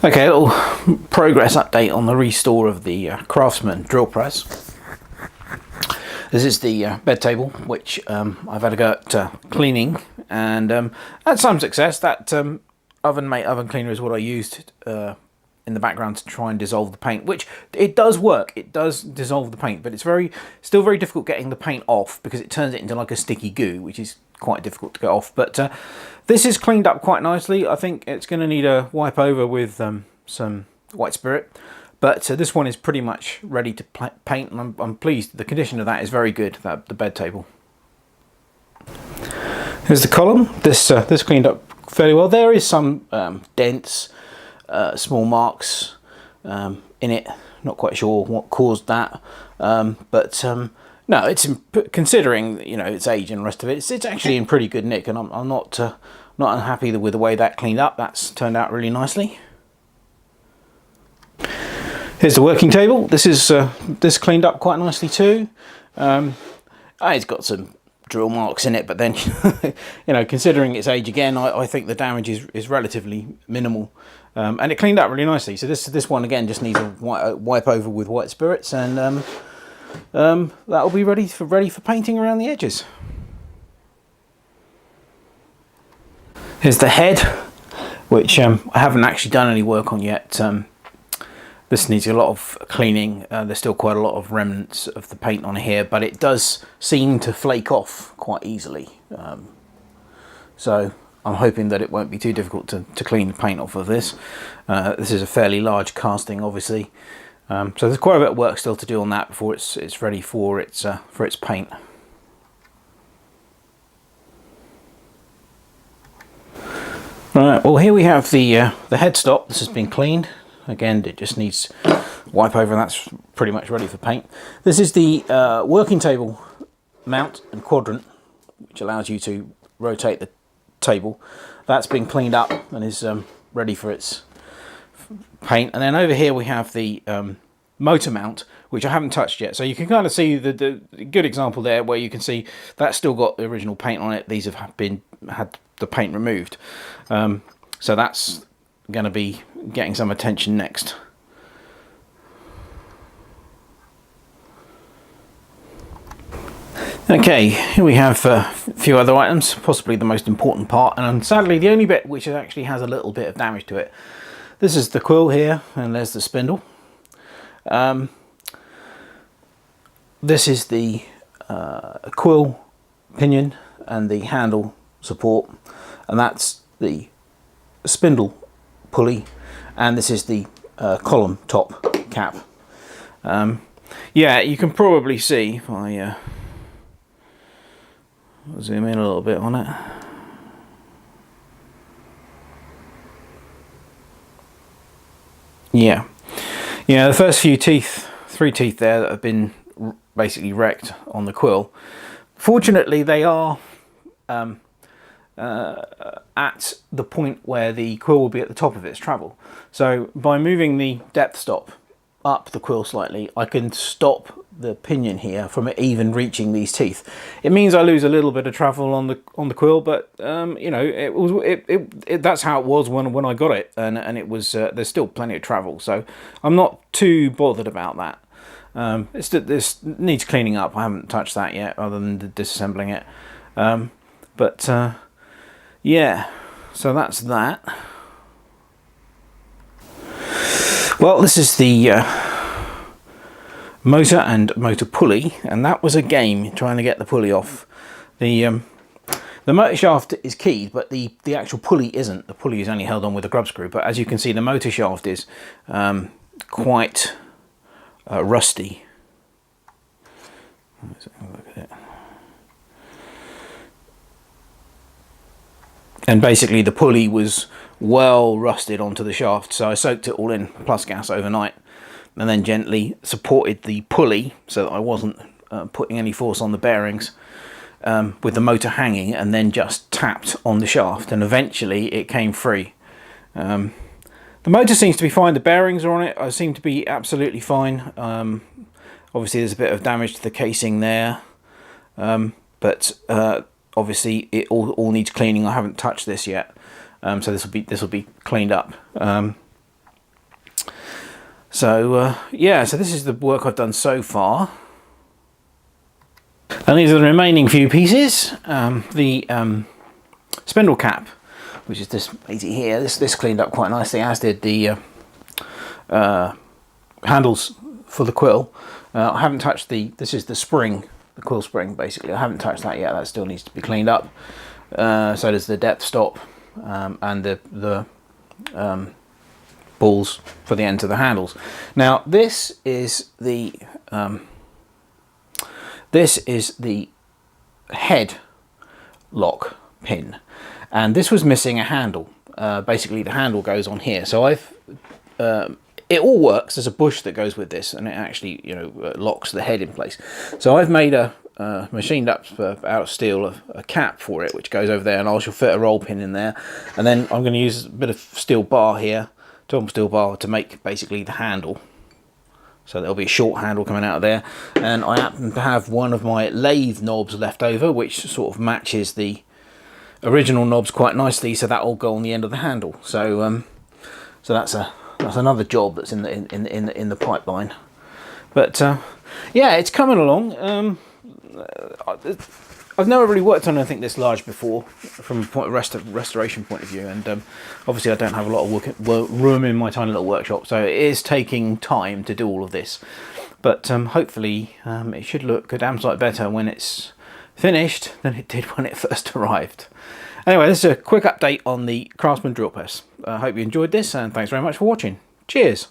Okay, a little progress update on the restore of the Craftsman Drill Press. This is the bed table, which I've had a go at cleaning, and had some success. That oven cleaner is what I used in the background to try and dissolve the paint, which it does work. It does dissolve the paint, but it's still very difficult getting the paint off because it turns it into like a sticky goo, which is quite difficult to get off. But this is cleaned up quite nicely. I think it's going to need a wipe over with some white spirit, but this one is pretty much ready to paint, and I'm pleased. The condition of that is very good, the bed table. Here's the column. This cleaned up fairly well. There is some dents, small marks in it. Not quite sure what caused that, but no, it's considering its age and the rest of it. It's actually in pretty good nick, and I'm not unhappy with the way that cleaned up. That's turned out really nicely. Here's the working table. This cleaned up quite nicely too. It's got some drill marks in it, but then considering its age again, I think the damage is relatively minimal, and it cleaned up really nicely. So this one again just needs a wipe over with white spirits, and that'll be ready for painting around the edges. Here's the head, which I haven't actually done any work on yet. This needs a lot of cleaning. There's still quite a lot of remnants of the paint on here, but it does seem to flake off quite easily. So I'm hoping that it won't be too difficult to clean the paint off of this. This is a fairly large casting, obviously. So there's quite a bit of work still to do on that before it's ready for its paint. Right, well here we have the headstop. This has been cleaned. Again, it just needs wipe over, and that's pretty much ready for paint. This is the working table mount and quadrant, which allows you to rotate the table. That's been cleaned up and is ready for its paint. And then over here we have the motor mount, which I haven't touched yet. So you can kind of see the good example there, where you can see that's still got the original paint on it. These have had the paint removed. So that's going to be getting some attention next. Okay, here we have a few other items, possibly the most important part, and sadly the only bit which actually has a little bit of damage to it. This is the quill here, and there's the spindle. This is the quill pinion and the handle support, and that's the spindle pulley, and this is the column top cap. Yeah, you can probably see if I zoom in a little bit on it. Yeah, the first few teeth, 3 teeth there that have been basically wrecked on the quill. Fortunately, they are at the point where the quill will be at the top of its travel. So by moving the depth stop up the quill slightly, I can stop the pinion here from it even reaching these teeth. It means I lose a little bit of travel on the quill, but that's how it was when I got it, and it was there's still plenty of travel, so I'm not too bothered about that. This needs cleaning up. I haven't touched that yet, other than disassembling it. Yeah, so that's that. Well, this is the motor and motor pulley, and that was a game trying to get the pulley off. The motor shaft is keyed, but the actual pulley isn't. The pulley is only held on with a grub screw, but as you can see, the motor shaft is quite rusty. Let's have a look at it. And basically the pulley was well rusted onto the shaft, so I soaked it all in plus gas overnight, and then gently supported the pulley so that I wasn't putting any force on the bearings, with the motor hanging, and then just tapped on the shaft, and eventually it came free. The motor seems to be fine, the bearings are on it, I seem to be absolutely fine. Obviously there's a bit of damage to the casing there, but obviously it all needs cleaning. I haven't touched this yet, so this will be cleaned up. So yeah, so this is the work I've done so far. And these are the remaining few pieces. The spindle cap, which is this lady here, this cleaned up quite nicely, as did the handles for the quill. I haven't touched this is the spring, the quill spring basically. I haven't touched that yet, that still needs to be cleaned up. So does the depth stop and the balls for the ends of the handles. Now this is the head lock pin, and this was missing a handle. Basically the handle goes on here, so I've it all works. There's a bush that goes with this, and it actually, you know, locks the head in place. So I've made a machined up out of steel a cap for it, which goes over there, and I shall fit a roll pin in there, and then I'm going to use a bit of steel bar here, double steel bar, to make basically the handle. So there'll be a short handle coming out of there, and I happen to have one of my lathe knobs left over, which sort of matches the original knobs quite nicely, so that will go on the end of the handle. So so that's another job that's in the pipeline. But yeah, it's coming along. I've never really worked on anything this large before from a restoration point of view, and obviously I don't have a lot of room in my tiny little workshop, so it is taking time to do all of this. But hopefully it should look a damn sight better when it's finished than it did when it first arrived. Anyway, this is a quick update on the Craftsman Drill Press. I hope you enjoyed this, and thanks very much for watching. Cheers!